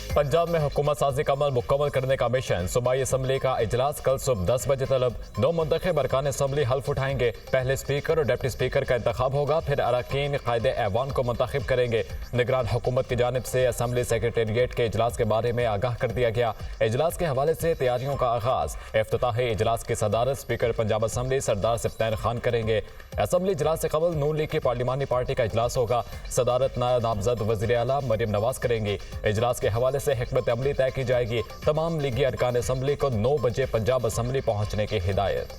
पंजाब में हुकूमत साजी का अमल मुकम्मल करने का मिशन। सूबाई असम्बली का इजलास कल सुबह 10 बजे तलब। 9 मुंतखब अरकान असम्बली हल्फ उठाएंगे। पहले स्पीकर और डिप्टी स्पीकर का इंतखाब होगा, फिर अरकान कायदे ऐवान को मुंतखब करेंगे। निगरान हुकूमत की जानिब से असम्बली सेक्रेटेरिएट के इजलास के बारे में आगाह कर दिया गया। इजलास के हवाले से तैयारियों का आगाज। इफ्तिताही इजलास की सदारत स्पीकर पंजाब असम्बली सरदार सिफ्तैन खान करेंगे। असम्बली इजलास से कबल नून लीग की पार्लिमानी पार्टी का इजलास होगा। सदारत नामजद वज़ीर आला मरियम नवाज करेंगी। इजलास के हवाले से हिकमत अमली तय की जाएगी। तमाम लीगी अरकान असम्बली को 9 बजे पंजाब असम्बली पहुंचने की हिदायत।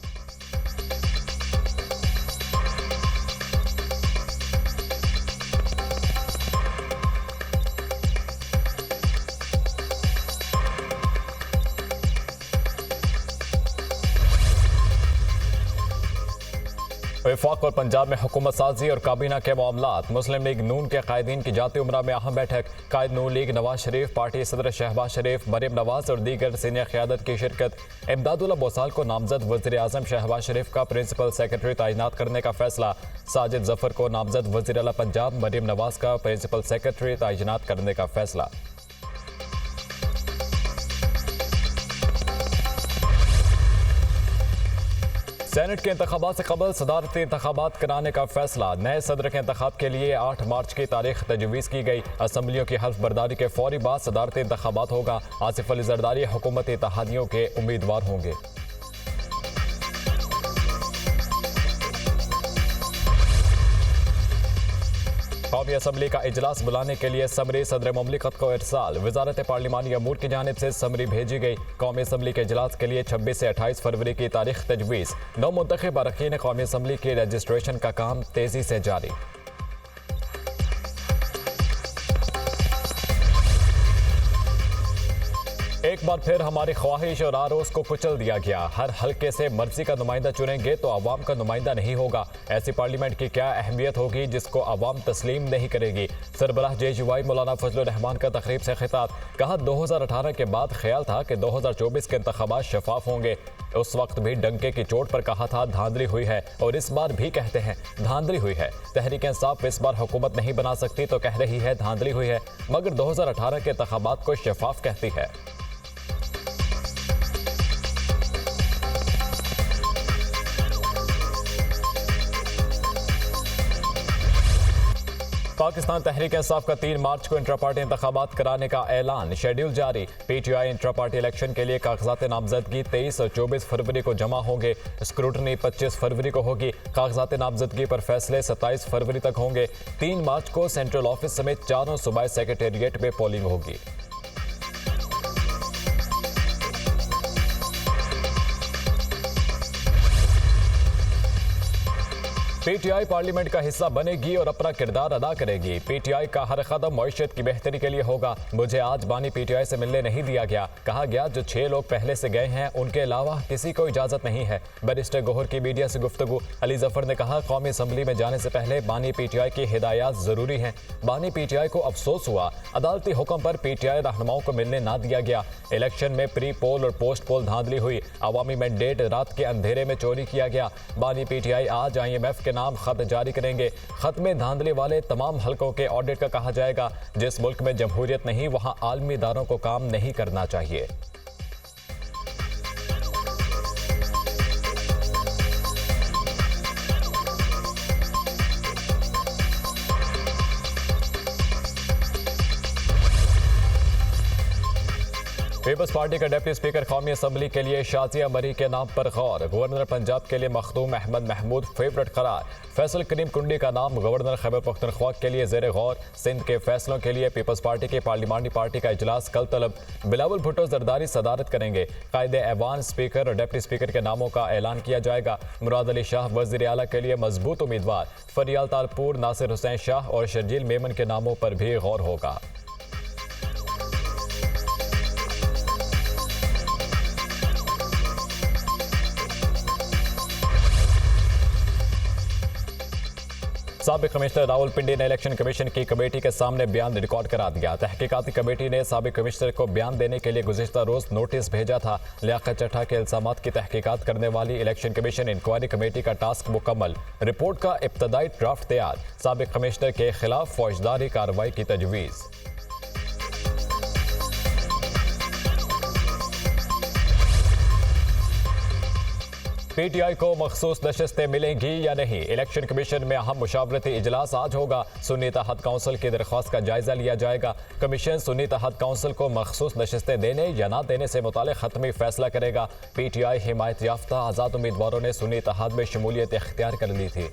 वफाक और पंजाब में हुकूमत साजी और काबीना के मामलात। मुस्लिम लीग नून के कायदीन की जाती उमरा में अहम बैठक। कायद नून लीग नवाज शरीफ, पार्टी सदर शहबाज शरीफ, मरियम नवाज और दीगर सीनियर क़यादत की शिरकत। इमदादुल्ला बोसाल को नामजद वज़ीर आज़म शहबाज शरीफ का प्रिंसिपल सेक्रेटरी तैनात करने का फैसला। साजिद जफर को नामजद वज़ीर आला पंजाब, मरियम नवाज का प्रिंसिपल सेक्रेटरी तैनात करने का फैसला। सेनेट के इंतखाबात से कबल सदारती इंतखाबात कराने का फैसला। नए सदर के इंतखाब के लिए 8 मार्च की तारीख तजवीज़ की गई। असम्बलियों की हल्फ बर्दारी के फौरी बाद सदारती इंतखाबात होगा। आसिफ अली जरदारी हुकूमती इत्तेहादियों के उम्मीदवार होंगे। कौमी असम्बली का इजलास बुलाने के लिए समरी सदर मुमलिकत को इरसाल। वजारत पार्लिमानी अमूर की जानिब से समरी भेजी गई। कौमी असम्बली के इजलास के लिए 26 से 28 फरवरी की तारीख तजवीज़। 9 मुंतखब अरकान कौमी असम्बली के रजिस्ट्रेशन का काम तेजी से जारी। एक बार फिर हमारी ख्वाहिश और आरोज़ को कुचल दिया गया। हर हल्के से मर्जी का नुमाइंदा चुनेंगे तो अवाम का नुमाइंदा नहीं होगा। ऐसी पार्लियामेंट की क्या अहमियत होगी जिसको अवाम तस्लीम नहीं करेगी। सरबराह JUI मौलाना फजलुर रहमान का तकरीब से खिताब। कहा 2018 के बाद ख्याल था कि 2024 के इंतखाबात शफाफ होंगे। उस वक्त भी डंके की चोट पर कहा था धांधली हुई है, और इस बार भी कहते हैं धांधली हुई है। तहरीक इंसाफ इस बार हुकूमत नहीं बना सकती तो कह रही है धांधली हुई है, मगर 2018 के इंतखाबात को शफाफ कहती है। पाकिस्तान तहरीक इंसाफ का 3 मार्च को इंट्रा पार्टी इंतखाबात कराने का ऐलान। शेड्यूल जारी। PTI इंट्रा पार्टी इलेक्शन के लिए कागजात नामजदगी 23 और 24 फरवरी को जमा होंगे। स्क्रूटनी 25 फरवरी को होगी। कागजात नामजदगी पर फैसले 27 फरवरी तक होंगे। 3 मार्च को सेंट्रल ऑफिस समेत 4 सूबाई सेक्रेटेरिएट में पोलिंग होगी। PTI पार्लियामेंट का हिस्सा बनेगी और अपना किरदार अदा करेगी। PTI का हर कदम मईशत की बेहतरी के लिए होगा। मुझे आज बानी PTI से मिलने नहीं दिया गया। कहा गया जो 6 लोग पहले से गए हैं उनके अलावा किसी को इजाजत नहीं है। बैरिस्टर गोहर की मीडिया से गुफ्तगू। अली जफर ने कहा कौमी असम्बली में जाने से पहले बानी PTI की हिदायत जरूरी है। बानी PTI को अफसोस हुआ अदालती हुक्म पर PTI रहनुमाओं को मिलने ना दिया गया। इलेक्शन में प्री पोल और पोस्ट पोल धांधली हुई। अवामी मैंडेट रात के अंधेरे में चोरी किया गया। बानी PTI आज IMF के नाम खत जारी करेंगे। खत में धांधली वाले तमाम हलकों के ऑडिट का कहा जाएगा। जिस मुल्क में जमहूरियत नहीं वहां आलमी इदारों को काम नहीं करना चाहिए। पीपल्स पार्टी का डिप्टी स्पीकर कौमी असम्बली के लिए शाजिया मरी के नाम पर गौर। गवर्नर पंजाब के लिए मखदूम अहमद महमूद फेवरेट करार। फैसल करीम कुंडी का नाम गवर्नर खैबर पख्तूनख्वा के लिए ज़ेर गौर। सिंध के फैसलों के लिए पीपल्स पार्टी की पार्लिमानी पार्टी का इजलास कल तलब। बिलावल भुट्टो जरदारी सदारत करेंगे। कायदे ऐवान स्पीकर और डिप्टी स्पीकर के नामों का ऐलान किया जाएगा। मुराद अली शाह वज़ीर आला के लिए मजबूत उम्मीदवार। फरियाल तालपुर, नासिर हुसैन शाह और शर्जील मेमन के नामों पर भी गौर होगा। साबिक कमिश्नर रावलपिंडी ने इलेक्शन कमीशन की कमेटी के सामने बयान रिकॉर्ड करा दिया। तहकीकाती कमेटी ने साबिक कमिश्नर को बयान देने के लिए गुज़िश्ता रोज नोटिस भेजा था। लियाकत चट्टा के इल्जामात की तहकीकात करने वाली इलेक्शन कमीशन इंक्वायरी कमेटी का टास्क मुकम्मल। रिपोर्ट का इब्तदाई ड्राफ्ट तैयार। साबिक कमिश्नर के खिलाफ फौजदारी कार्रवाई की तजवीज़। पीटीआई को मखसूस नशिस्तें मिलेंगी या नहीं? इलेक्शन कमीशन में अहम मुशावरती इजलास आज होगा। सुन्नी इत्तेहाद काउंसिल की दरख्वास्त का जायजा लिया जाएगा। कमीशन सुन्नी इत्तेहाद काउंसिल को मखसूस नशिस्तें देने या ना देने से मुतालिक हतमी फैसला करेगा। पीटीआई हिमायत याफ्ता आज़ाद उम्मीदवारों ने सुन्नी इत्तेहाद में शमूलियत इख्तियार कर ली थी।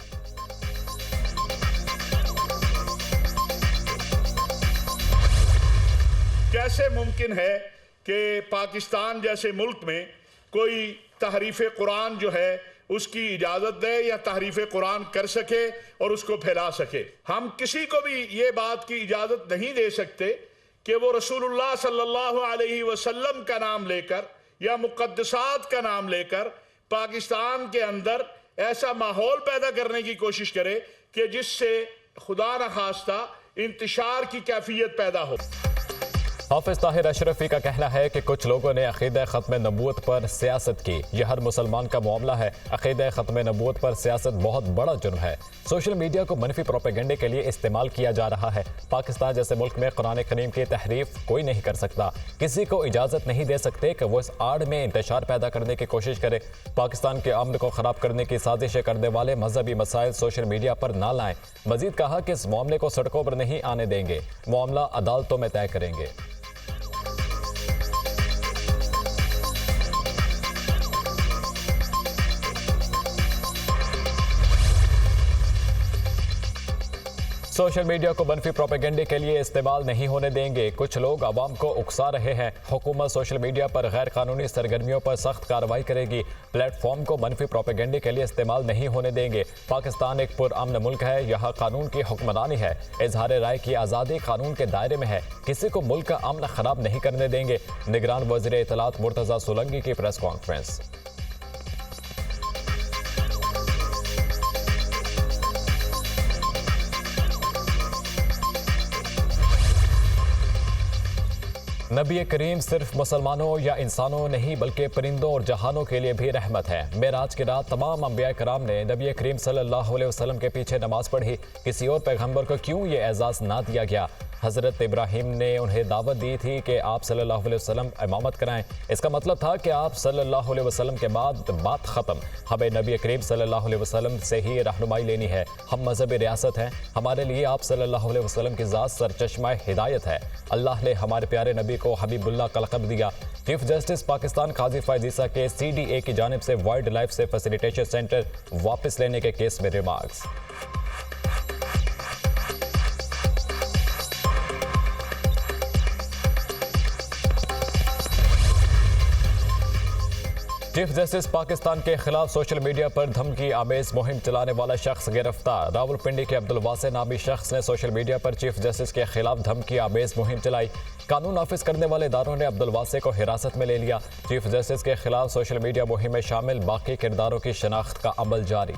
कैसे मुमकिन है कि पाकिस्तान जैसे मुल्क में कोई तहरीफ कुरान जो है उसकी इजाज़त दे या तहरीफ कुरान कर सके और उसको फैला सके? हम किसी को भी ये बात की इजाज़त नहीं दे सकते कि वो रसूलुल्लाह सल्लल्लाहु अलैहि वसल्लम का नाम लेकर या मुक़द्दसात का नाम लेकर पाकिस्तान के अंदर ऐसा माहौल पैदा करने की कोशिश करे कि जिससे खुदा न खास्ता इंतशार की कैफियत पैदा हो। हाफिज ताहिर अशरफी का कहना है कि कुछ लोगों ने अक़ीदा ख़त्म नबूवत पर सियासत की। यह हर मुसलमान का मामला है। अक़ीदा ख़त्म नबूवत पर सियासत बहुत बड़ा जुर्म है। सोशल मीडिया को मनफी प्रोपेगेंडे के लिए इस्तेमाल किया जा रहा है। पाकिस्तान जैसे मुल्क में कुरान करीम की तहरीफ कोई नहीं कर सकता। किसी को इजाज़त नहीं दे सकते कि वो इस आड़ में इंतशार पैदा करने की कोशिश करे। पाकिस्तान के अमन को ख़राब करने की साजिशें करने वाले मजहबी मसाइल सोशल मीडिया पर ना लाएं। मजीद कहा कि इस मामले को सड़कों पर नहीं आने देंगे, मामला अदालतों में तय करेंगे। सोशल मीडिया को मनफी प्रोपेगेंडे के लिए इस्तेमाल नहीं होने देंगे। कुछ लोग आवाम को उकसा रहे हैं। हुकूमत सोशल मीडिया पर गैर कानूनी सरगर्मियों पर सख्त कार्रवाई करेगी। प्लेटफॉर्म को मनफी प्रोपेगेंडे के लिए इस्तेमाल नहीं होने देंगे। पाकिस्तान एक पुरअमन मुल्क है। यहाँ कानून की हुक्मरानी है। इजहार राय की आज़ादी कानून के दायरे में है। किसी को मुल्क का अमन खराब नहीं करने देंगे। निगरान वज़ीर इत्तलात मुर्तज़ा सोलंकी की प्रेस कॉन्फ्रेंस। नबी करीम सिर्फ मुसलमानों या इंसानों नहीं बल्कि परिंदों और जहानों के लिए भी रहमत है। मेराज की रात तमाम अंबिया कराम ने नबी करीम सल्लल्लाहु अलैहि वसल्लम के पीछे नमाज पढ़ी। किसी और पैगंबर को क्यों ये एजाज़ ना दिया गया? हज़रत इब्राहीम ने उन्हें दावत दी थी कि आप सल्लल्लाहु अलैहि वसल्लम इमामत कराएं। इसका मतलब था कि आप सल्लल्लाहु अलैहि वसल्लम के बाद बात ख़त्म। हमें नबी करीम सल्लल्लाहु अलैहि वसल्लम से ही रहनुमाई लेनी है। हम मजहबी रियासत हैं। हमारे लिए आप सल्लल्लाहु अलैहि वसल्लम की ज़ात सरचश्मा हिदायत है। अल्लाह ने हमारे प्यारे नबी को हबीबुल्लाह का लक़ब दिया। चीफ जस्टिस पाकिस्तान काजी फ़ाइज़ ईसा के CDA की जानिब से वाइल्ड लाइफ से फैसिलिटेशन सेंटर वापस लेने के केस में रिमार्क्स। चीफ जस्टिस पाकिस्तान के खिलाफ सोशल मीडिया पर धमकी आमेज मुहिम चलाने वाला शख्स गिरफ्तार। रावलपिंडी के अब्दुल वासे नामी शख्स ने सोशल मीडिया पर चीफ जस्टिस के खिलाफ धमकी आमेज मुहिम चलाई। कानून नाफिज करने वाले इदारों ने अब्दुल वासे को हिरासत में ले लिया। चीफ जस्टिस के खिलाफ सोशल मीडिया मुहिम में शामिल बाकी किरदारों की शनाख्त का अमल जारी।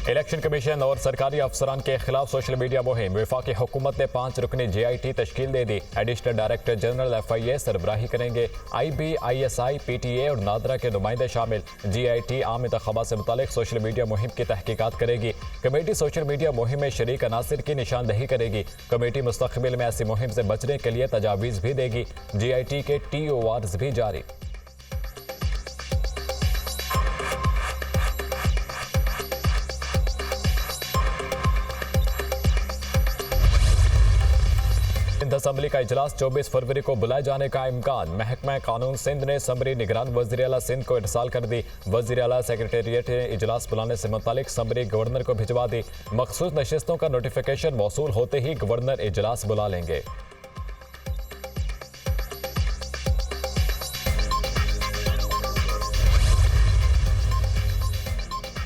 इलेक्शन कमीशन और सरकारी अफसरान के खिलाफ सोशल मीडिया मुहिम। वफाकी हुकूमत ने 5 रुकनी JIT तश्कील दे दी। एडिशनल डायरेक्टर जनरल FIA सरबराही करेंगे। IB, ISI, PTA और नादरा के नुमाइंदे शामिल। JIT आम इंतखाबात से मुतालिक सोशल मीडिया मुहिम की तहकीकात करेगी। कमेटी सोशल मीडिया मुहिम में शरीक अनासिर की निशानदही करेगी। कमेटी मुस्तकबिल में ऐसी मुहिम से बचने के लिए तजावीज़ भी देगी। JIT के TORs भी जारी। असम्बली का इजलास 24 फरवरी को बुलाए जाने का इम्कान। महकमा कानून सिंध ने समरी निगरान वज़ीर आला सिंध को इरसाल कर दी। वज़ीर आला सेक्रेटेरिएट ने इजलास बुलाने से मुतालिक समरी गवर्नर को भिजवा दी। मखसूस नशिस्तों का नोटिफिकेशन मौसूल होते ही गवर्नर इजलास बुला लेंगे।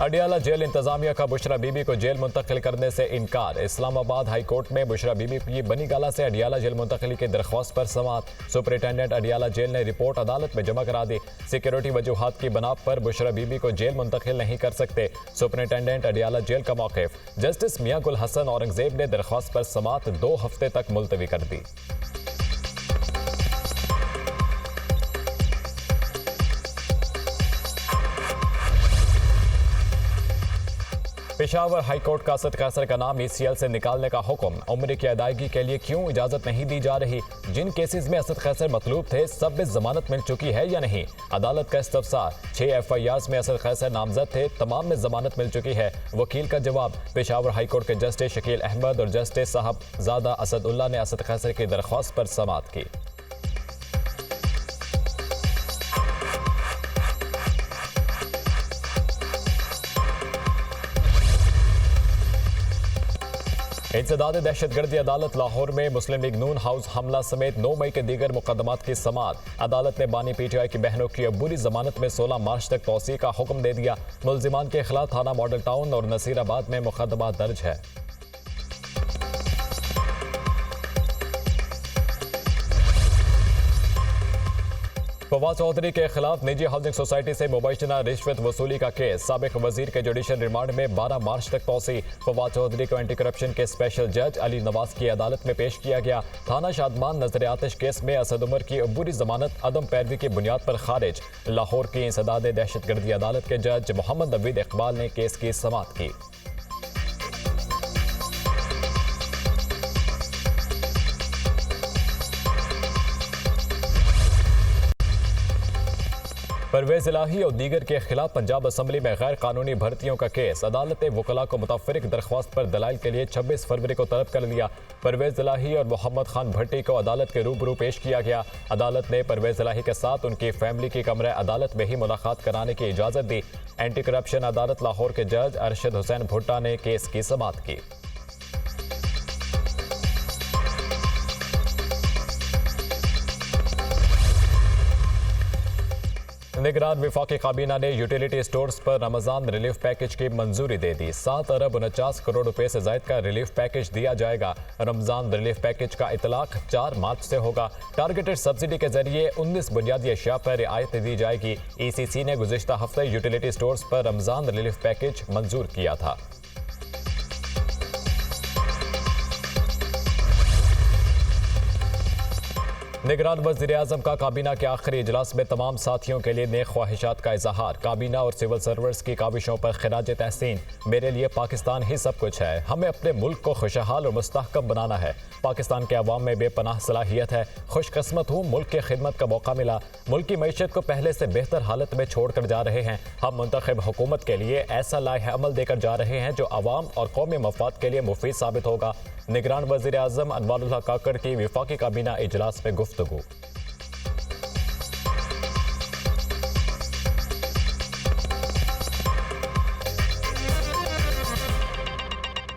अडियाला जेल इंतजामिया का बुशरा बीबी को जेल मुंतकिल करने से इनकार। इस्लामाबाद हाई कोर्ट में बुशरा बीबी की बनी गाला से अडियाला जेल मुंतकिली की दरख्वास्त पर समाअत। सुपरिटेंडेंट अडियाला जेल ने रिपोर्ट अदालत में जमा करा दी। सिक्योरिटी वजूहात की बना पर बुशरा बीबी को जेल मुंतकिल नहीं कर सकते। सुपरिटेंडेंट अडियाला जेल का मौक़िफ़। जस्टिस मियां गुल हसन औरंगजेब ने दरख्वास्त पर समाअत 2 हफ्ते तक मुलतवी कर दी। पेशावर हाईकोर्ट का असद कैसर का नाम ECL से निकालने का हुक्म। उम्र की अदायगी के लिए क्यों इजाजत नहीं दी जा रही? जिन केसेस में असद कैसर मतलूब थे सब में जमानत मिल चुकी है या नहीं? अदालत का इस्तफसार। 6 FIRs में असद कैसर नामजद थे, तमाम में जमानत मिल चुकी है। वकील का जवाब। पेशावर हाईकोर्ट के जस्टिस शकील अहमद और जस्टिस साहबजादा असदुल्ला ने असद कैसर की दरख्वास्त पर समाअत की। इंसदाद दहशतगर्दी अदालत लाहौर में मुस्लिम लीग नून हाउस हमला समेत 9 मई के दीगर मुकदमात की समाअत। अदालत ने बानी PTI की बहनों की अबूरी जमानत में 16 मार्च तक तौसीए का हुक्म दे दिया। मुल्जिमान के खिलाफ थाना मॉडल टाउन और नसीराबाद में मुकदमा दर्ज है। फवाद चौधरी के खिलाफ निजी हाउसिंग सोसाइटी से मुबैशना रिश्वत वसूली का केस। साबिक वजीर के जुडिशल रिमांड में 12 मार्च तक तौसी। फवाद चौधरी को एंटी करप्शन के स्पेशल जज अली नवाज की अदालत में पेश किया गया। थाना शादमान नजर आतिश केस में असद उमर की अबूरी जमानत अदम पैरवी की बुनियाद पर खारिज। लाहौर की इंसदाद दहशतगर्दी अदालत के जज मोहम्मद नवीद इकबाल ने केस की समाअत की। परवेज इलाही और दीगर के खिलाफ पंजाब असम्बली में गैर कानूनी भर्तियों का केस। अदालत ने वकला को मुतफरिक दरख्वास्त पर दलाइल के लिए 26 फरवरी को तलब कर लिया। परवेज इलाही और मोहम्मद खान भट्टी को अदालत के रूबरू पेश किया गया। अदालत ने परवेज इलाही के साथ उनकी फैमिली की कमरे अदालत में ही मुलाकात कराने की इजाज़त दी। एंटी करप्शन अदालत लाहौर के जज अरशद हुसैन भुट्टा ने केस की समाअत की। निगरान वफाकी काबीना ने यूटिलिटी स्टोर्स पर रमजान रिलीफ पैकेज की मंजूरी दे दी। 7 अरब 49 करोड़ रुपए से ज्यादा का रिलीफ पैकेज दिया जाएगा। रमजान रिलीफ पैकेज का इतलाक 4 मार्च से होगा। टारगेटेड सब्सिडी के जरिए 19 बुनियादी अशिया पर रियायत दी जाएगी। ECC ने गुज़िश्ता हफ्ते यूटिलिटी स्टोर्स पर रमजान रिलीफ पैकेज मंजूर किया था। निगरान वज़ीर आज़म का काबीना के आखिरी इजलास में तमाम साथियों के लिए नेक ख्वाहिशात का इजहार। काबीना और सिविल सर्वर्स की काविशों पर खिराज तहसीन। मेरे लिए पाकिस्तान ही सब कुछ है। हमें अपने मुल्क को खुशहाल और मुस्तहकम बनाना है। पाकिस्तान के अवाम में बेपनाह सलाहियत है। खुशकिस्मत हूँ, मुल्क की खिदमत का मौका मिला। मुल्क की मईशत को पहले से बेहतर हालत में छोड़ कर जा रहे हैं। हम मुंतखब हुकूमत के लिए ऐसा लाहे अमल देकर जा रहे हैं जो अवाम और कौमी मफाद के लिए मुफीद साबित होगा। निगरान वज़ीर आज़म अनवारुल्लाह काकड़ की वफाकी काबीना इजलास में गुफ्तगू।